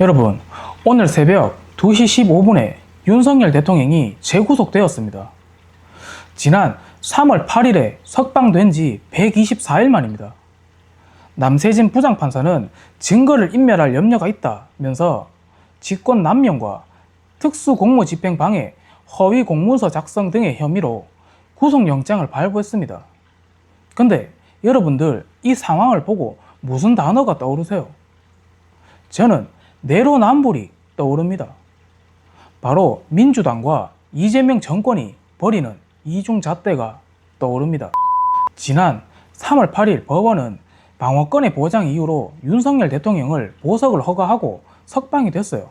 여러분, 오늘 새벽 2시 15분에 윤석열 대통령이 재구속되었습니다. 지난 3월 8일에 석방된 지 124일 만입니다. 남세진 부장판사는 증거를 인멸할 염려가 있다면서 직권 남용과 특수공무집행 방해, 허위 공문서 작성 등의 혐의로 구속영장을 발부했습니다. 근데 여러분들 이 상황을 보고 무슨 단어가 떠오르세요? 저는 내로남불이 떠오릅니다. 바로 민주당과 이재명 정권이 벌이는 이중잣대가 떠오릅니다. 지난 3월 8일 법원은 방어권의 보장 이유로 윤석열 대통령을 보석을 허가하고 석방이 됐어요.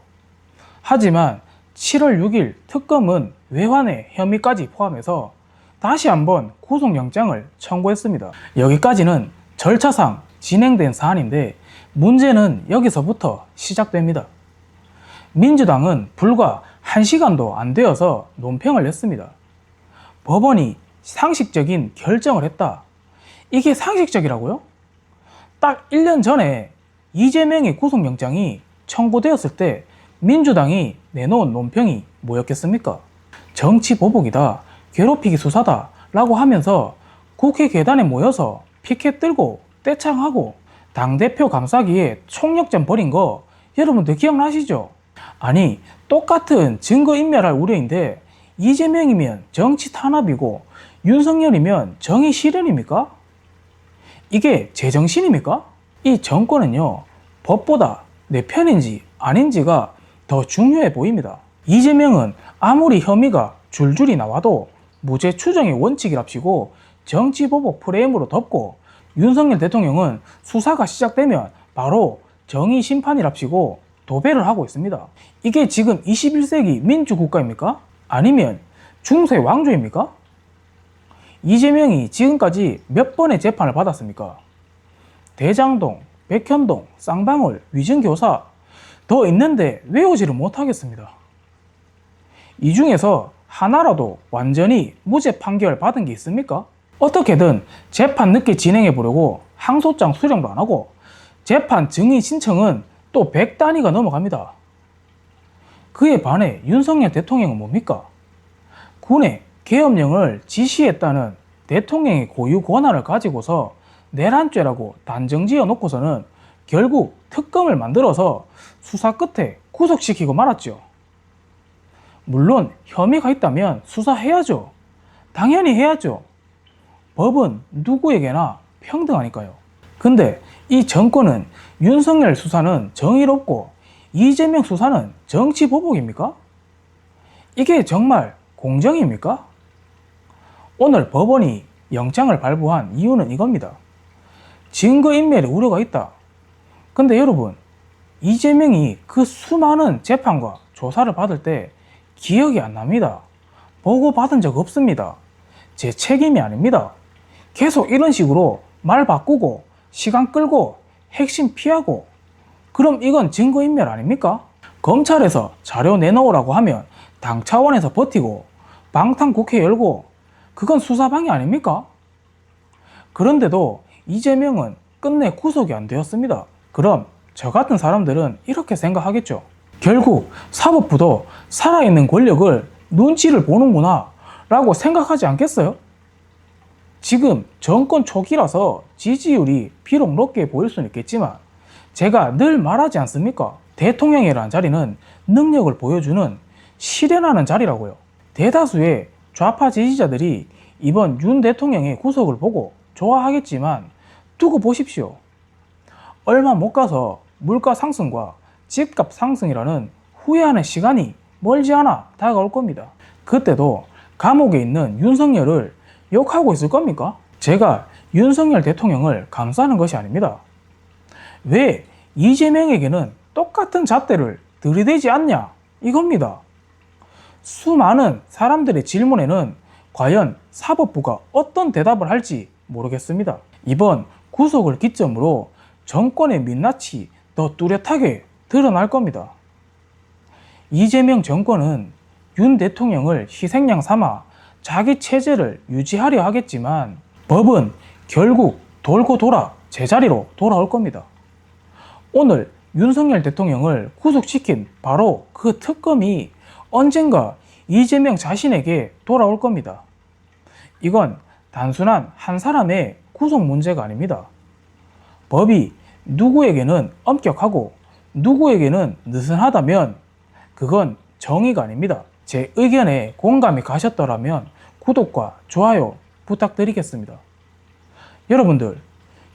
하지만 7월 6일 특검은 외환의 혐의까지 포함해서 다시 한번 구속영장을 청구했습니다. 여기까지는 절차상 진행된 사안인데 문제는 여기서부터 시작됩니다. 민주당은 불과 1시간도 안 되어서 논평을 냈습니다. 법원이 상식적인 결정을 했다. 이게 상식적이라고요? 딱 1년 전에 이재명의 구속영장이 청구되었을 때 민주당이 내놓은 논평이 뭐였겠습니까? 정치 보복이다, 괴롭히기 수사다 라고 하면서 국회 계단에 모여서 피켓 들고 떼창하고 당대표 감싸기에 총력전 벌인 거 여러분들 기억나시죠? 아니, 똑같은 증거인멸할 우려인데 이재명이면 정치 탄압이고 윤석열이면 정의 실현입니까? 이게 제정신입니까? 이 정권은요, 법보다 내 편인지 아닌지가 더 중요해 보입니다. 이재명은 아무리 혐의가 줄줄이 나와도 무죄 추정의 원칙이랍시고 정치보복 프레임으로 덮고, 윤석열 대통령은 수사가 시작되면 바로 정의 심판이랍시고 도배를 하고 있습니다. 이게 지금 21세기 민주국가입니까? 아니면 중세 왕조입니까? 이재명이 지금까지 몇 번의 재판을 받았습니까? 대장동, 백현동, 쌍방울, 위증교사 더 있는데 외우지를 못하겠습니다. 이 중에서 하나라도 완전히 무죄 판결 받은 게 있습니까? 어떻게든 재판 늦게 진행해 보려고 항소장 수령도 안 하고 재판 증인 신청은 또 100단위가 넘어갑니다. 그에 반해 윤석열 대통령은 뭡니까? 군에 계엄령을 지시했다는 대통령의 고유 권한을 가지고서 내란죄라고 단정지어 놓고서는 결국 특검을 만들어서 수사 끝에 구속시키고 말았죠. 물론 혐의가 있다면 수사해야죠. 당연히 해야죠. 법은 누구에게나 평등하니까요. 근데 이 정권은 윤석열 수사는 정의롭고 이재명 수사는 정치보복입니까? 이게 정말 공정입니까? 오늘 법원이 영장을 발부한 이유는 이겁니다. 증거인멸의 우려가 있다. 근데 여러분, 이재명이 그 수많은 재판과 조사를 받을 때 기억이 안 납니다. 보고받은 적 없습니다. 제 책임이 아닙니다. 계속 이런 식으로 말 바꾸고 시간 끌고 핵심 피하고, 그럼 이건 증거인멸 아닙니까? 검찰에서 자료 내놓으라고 하면 당 차원에서 버티고 방탄국회 열고 그건 수사방해 아닙니까? 그런데도 이재명은 끝내 구속이 안 되었습니다. 그럼 저 같은 사람들은 이렇게 생각하겠죠. 결국 사법부도 살아있는 권력을 눈치를 보는구나 라고 생각하지 않겠어요? 지금 정권 초기라서 지지율이 비록 높게 보일 수는 있겠지만 제가 늘 말하지 않습니까? 대통령이라는 자리는 능력을 보여주는 실현하는 자리라고요. 대다수의 좌파 지지자들이 이번 윤 대통령의 구속을 보고 좋아하겠지만 두고 보십시오. 얼마 못 가서 물가 상승과 집값 상승이라는 후회하는 시간이 멀지 않아 다가올 겁니다. 그때도 감옥에 있는 윤석열을 욕하고 있을 겁니까? 제가 윤석열 대통령을 감싸는 것이 아닙니다. 왜 이재명에게는 똑같은 잣대를 들이대지 않냐? 이겁니다. 수많은 사람들의 질문에는 과연 사법부가 어떤 대답을 할지 모르겠습니다. 이번 구속을 기점으로 정권의 민낯이 더 뚜렷하게 드러날 겁니다. 이재명 정권은 윤 대통령을 희생양 삼아 자기 체제를 유지하려 하겠지만 법은 결국 돌고 돌아 제자리로 돌아올 겁니다. 오늘 윤석열 대통령을 구속시킨 바로 그 특검이 언젠가 이재명 자신에게 돌아올 겁니다. 이건 단순한 한 사람의 구속 문제가 아닙니다. 법이 누구에게는 엄격하고 누구에게는 느슨하다면 그건 정의가 아닙니다. 제 의견에 공감이 가셨더라면 구독과 좋아요 부탁드리겠습니다. 여러분들,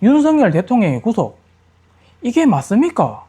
윤석열 대통령의 구속, 이게 맞습니까?